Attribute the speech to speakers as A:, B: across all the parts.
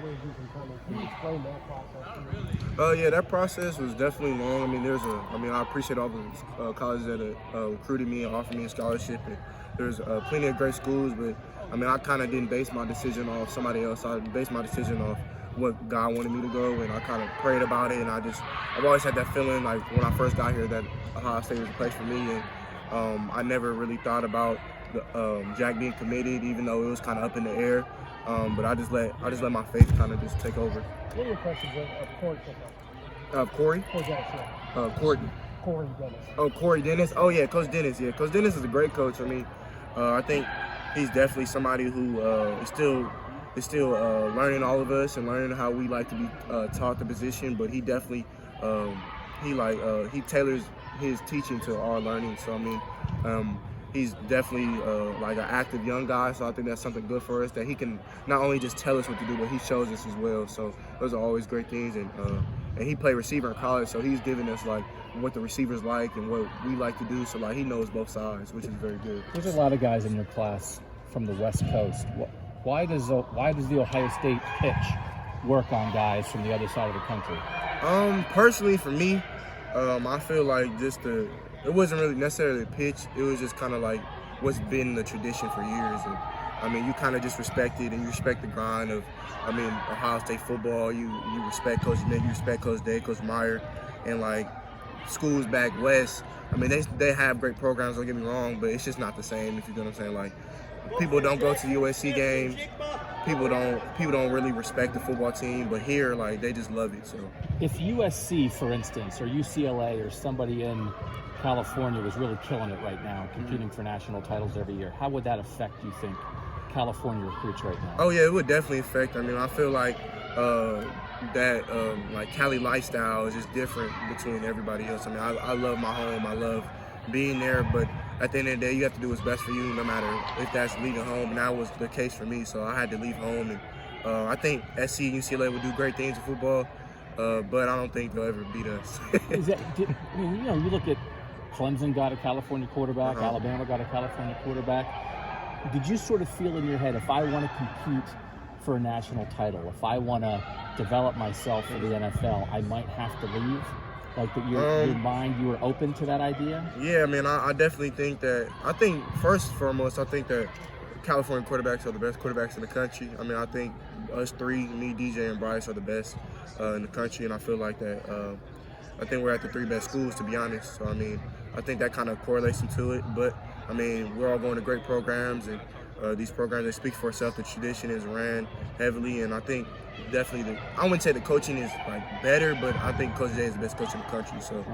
A: where you can come in. Can you explain that process to me?
B: Yeah, that process was definitely long. I mean, I appreciate all the colleges that recruited me and offered me a scholarship. And there's plenty of great schools, but I mean, I kind of didn't base my decision off somebody else. I based my decision off what God wanted me to go, and I kind of prayed about it. And I've always had that feeling like when I first got here that Ohio State was a place for me. And I never really thought about Jack being committed, even though it was kind of up in the air. But I just let my faith kind of just take over.
A: What are your impressions of Corey football?
B: Corey?
A: Or Dennis, yeah.
B: Courtney.
A: Corey Dennis.
B: Oh, Corey Dennis. Oh yeah, Coach Dennis. Yeah, Coach Dennis is a great coach for me. I think he's definitely somebody who is still learning all of us and learning how we like to be taught the position. But he definitely he tailors his teaching to our learning. So I mean, he's definitely like an active young guy. So I think that's something good for us, that he can not only just tell us what to do, but he shows us as well. So those are always great things. And he played receiver in college, so he's giving us like what the receivers like and what we like to do. So like he knows both sides, which is very good.
C: There's a lot of guys in your class from the West Coast. Why does the Ohio State pitch work on guys from the other side of the country?
B: Personally, for me, I feel like it wasn't really necessarily a pitch. It was just kind of like what's been the tradition for years. And I mean, you kind of just respect it, and you respect the grind of, Ohio State football. You respect Coach Nick, you respect Coach Dave, Coach Meyer, and like schools back west. I mean, they have great programs. Don't get me wrong, but it's just not the same. If you know what I'm saying, like people don't go to USC games. People don't really respect the football team, but here, like, they just love it. So,
C: if USC, for instance, or UCLA, or somebody in California was really killing it right now, competing for national titles every year, how would that affect, you think, California recruits right now?
B: Oh yeah, it would definitely affect. I mean, I feel like like Cali lifestyle is just different between everybody else. I mean, I love my home. I love being there, but at the end of the day, you have to do what's best for you, no matter if that's leaving home. And that was the case for me, so I had to leave home. And I think SC and UCLA will do great things in football, but I don't think they'll ever beat us.
C: You look at Clemson got a California quarterback, Alabama got a California quarterback. Did you sort of feel in your head, if I want to compete for a national title, if I want to develop myself for the NFL, I might have to leave? Like that your mind, you were open to that idea?
B: Yeah, I mean, I definitely think that. I think first and foremost, I think that California quarterbacks are the best quarterbacks in the country. I mean, I think us three, me, DJ, and Bryce, are the best in the country, and I feel like that. I think we're at the three best schools, to be honest. So I mean, I think that kind of correlates into it. But I mean, we're all going to great programs, and these programs, they speak for itself. The tradition is ran heavily, and I think definitely I wouldn't say the coaching is like better, but I think Coach Jay is the best coach in the country. So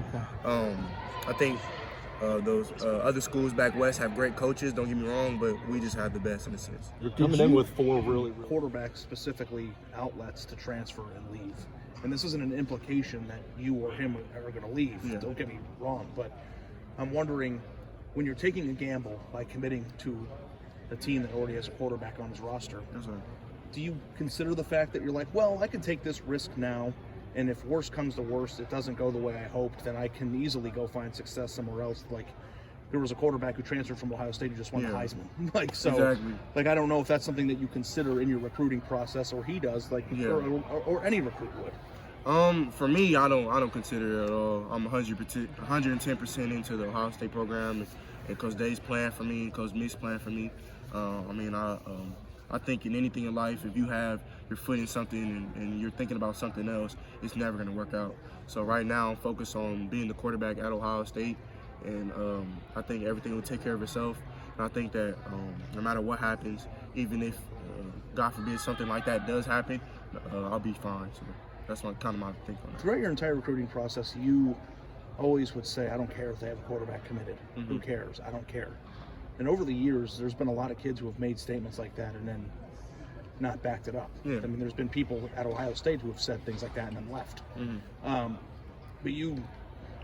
B: I think those other schools back west have great coaches, don't get me wrong, but we just have the best in a sense.
D: You're coming in with four really quarterbacks, specifically outlets to transfer and leave. And this isn't an implication that you or him are going to leave. Yeah. Don't get me wrong, but I'm wondering, when you're taking a gamble by committing to a team that already has a quarterback on his roster, do you consider the fact that you're like, well, I can take this risk now, and if worst comes to worst, it doesn't go the way I hoped, then I can easily go find success somewhere else? Like, there was a quarterback who transferred from Ohio State who just won the Heisman.
B: Exactly.
D: Like, I don't know if that's something that you consider in your recruiting process, or he does, like, or any recruit would.
B: For me, I don't consider it at all. I'm 110% into the Ohio State program, and Coach Dave's plan for me, Coach Mick's plan for me. I think in anything in life, if you have your foot in something and you're thinking about something else, it's never going to work out. So right now, I'm focused on being the quarterback at Ohio State, and I think everything will take care of itself. And I think that no matter what happens, even if, God forbid, something like that does happen, I'll be fine. So that's kind of my take on it.
D: Throughout your entire recruiting process, you always would say, I don't care if they have a quarterback committed. Who cares? I don't care. And over the years, there's been a lot of kids who have made statements like that and then not backed it up. Yeah. I mean, there's been people at Ohio State who have said things like that and then left. But you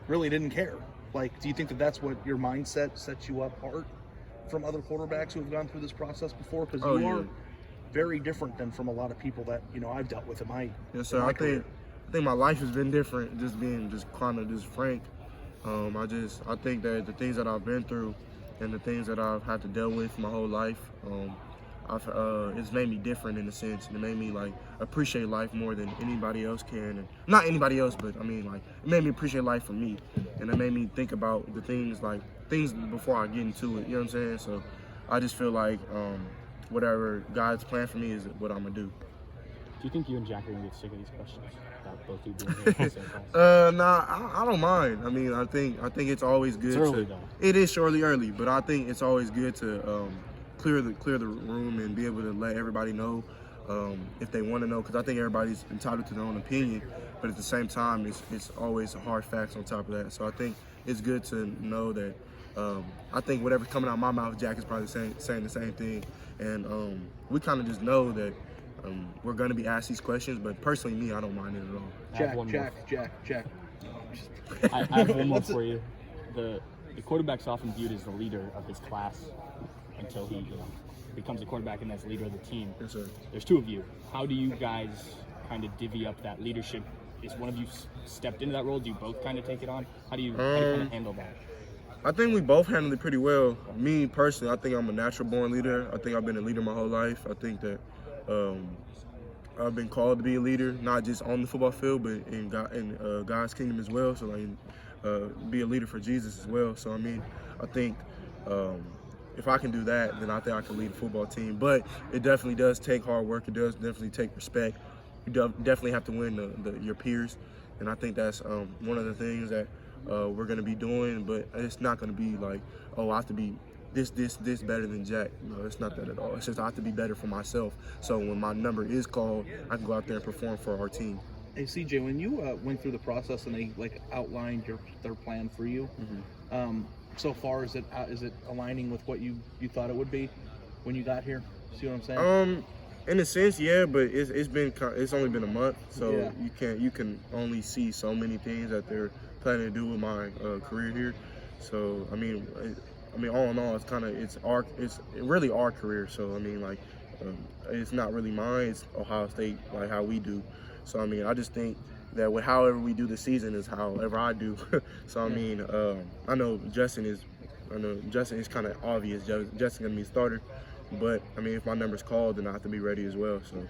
D: really didn't care. Like, do you think that that's what your mindset sets you apart from other quarterbacks who have gone through this process before? Because you are very different than from a lot of people that, I've dealt with in my
B: Yes, sir. I think my life has been different, just being kind of frank. I think that the things that I've been through and the things that I've had to deal with my whole life, it's made me different in a sense, and it made me like appreciate life more than anybody else can. And not anybody else, but I mean, like, it made me appreciate life for me, and it made me think about the things before I get into it. You know what I'm saying? So I just feel like whatever God's plan for me is what I'm gonna do.
C: Do you think you and Jack are gonna get sick of these questions about both of you being here at the same time?
B: Nah, I don't mind. I mean, I think it's always good.
C: It's early though.
B: It is surely early, but I think it's always good to clear the room and be able to let everybody know if they want to know, because I think everybody's entitled to their own opinion, but at the same time, it's always hard facts on top of that. So I think it's good to know that. I think whatever's coming out of my mouth, Jack is probably saying the same thing, and we kind of just know that we're going to be asked these questions. But personally, me, I don't mind it at all.
D: Jack.
C: I have one more for you. The quarterback's often viewed as the leader of his class until he becomes a quarterback and as leader of the team.
B: Yes, sir.
C: There's two of you. How do you guys kind of divvy up that leadership? Is one of you stepped into that role? Do you both kind of take it on? How do you kind of handle that?
B: I think we both handled it pretty well. Me personally, I think I'm a natural born leader. I think I've been a leader my whole life. I think that I've been called to be a leader, not just on the football field, but in God's kingdom as well. So like, be a leader for Jesus as well. So I mean, I think if I can do that, then I think I can lead a football team. But it definitely does take hard work. It does definitely take respect. You definitely have to win your peers, and I think that's one of the things that we're going to be doing. But it's not going to be like, oh, I have to be this better than Jack. No, it's not that at all. It's just I have to be better for myself. So when my number is called, I can go out there and perform for our team.
D: Hey CJ, when you went through the process and they like outlined their plan for you, so far is it aligning with what you thought it would be when you got here? See what I'm saying?
B: In a sense, yeah, but it's only been a month, so yeah. You can only see so many things that they're planning to do with my career here. So I mean, all in all, it's really our career. So I mean, like, it's not really mine. It's Ohio State, like how we do. So I mean, I just think that with however we do the season is however I do. So I mean, I know Justin is kind of obvious. Justin's gonna be a starter, but I mean, if my number's called, then I have to be ready as well. So.